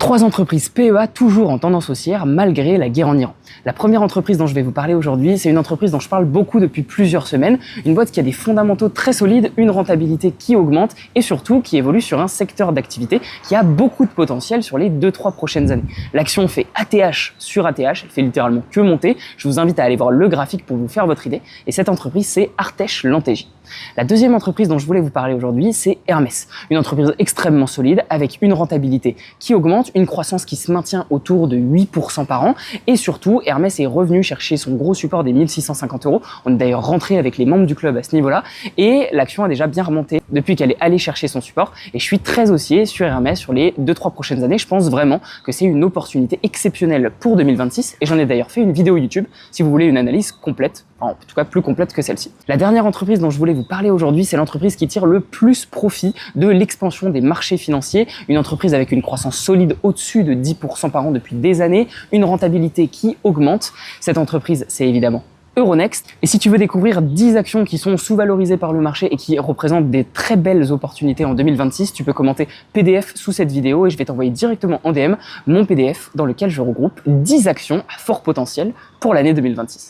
Trois entreprises PEA toujours en tendance haussière malgré la guerre en Iran. La première entreprise dont je vais vous parler aujourd'hui, c'est une entreprise dont je parle beaucoup depuis plusieurs semaines, une boîte qui a des fondamentaux très solides, une rentabilité qui augmente et surtout qui évolue sur un secteur d'activité qui a beaucoup de potentiel sur les 2-3 prochaines années. L'action fait ATH sur ATH, elle fait littéralement que monter. Je vous invite à aller voir le graphique pour vous faire votre idée. Et cette entreprise, c'est Artech Lantégie. La deuxième entreprise dont je voulais vous parler aujourd'hui, c'est Hermès. Une entreprise extrêmement solide avec une rentabilité qui augmente, une croissance qui se maintient autour de 8% par an et surtout, Hermès est revenu chercher son gros support des 1650 €. On est d'ailleurs rentré avec les membres du club à ce niveau-là et l'action a déjà bien remonté depuis qu'elle est allée chercher son support et je suis très haussier sur Hermès sur les 2-3 prochaines années. Je pense vraiment que c'est une opportunité exceptionnelle pour 2026 et j'en ai d'ailleurs fait une vidéo YouTube si vous voulez une analyse complète, en tout cas plus complète que celle-ci. La dernière entreprise dont je voulais vous parler aujourd'hui, c'est l'entreprise qui tire le plus profit de l'expansion des marchés financiers, une entreprise avec une croissance solide au-dessus de 10% par an depuis des années, une rentabilité qui augmente. Cette entreprise, c'est évidemment Euronext. Et si tu veux découvrir 10 actions qui sont sous-valorisées par le marché et qui représentent des très belles opportunités en 2026, tu peux commenter PDF sous cette vidéo et je vais t'envoyer directement en DM mon PDF dans lequel je regroupe 10 actions à fort potentiel pour l'année 2026.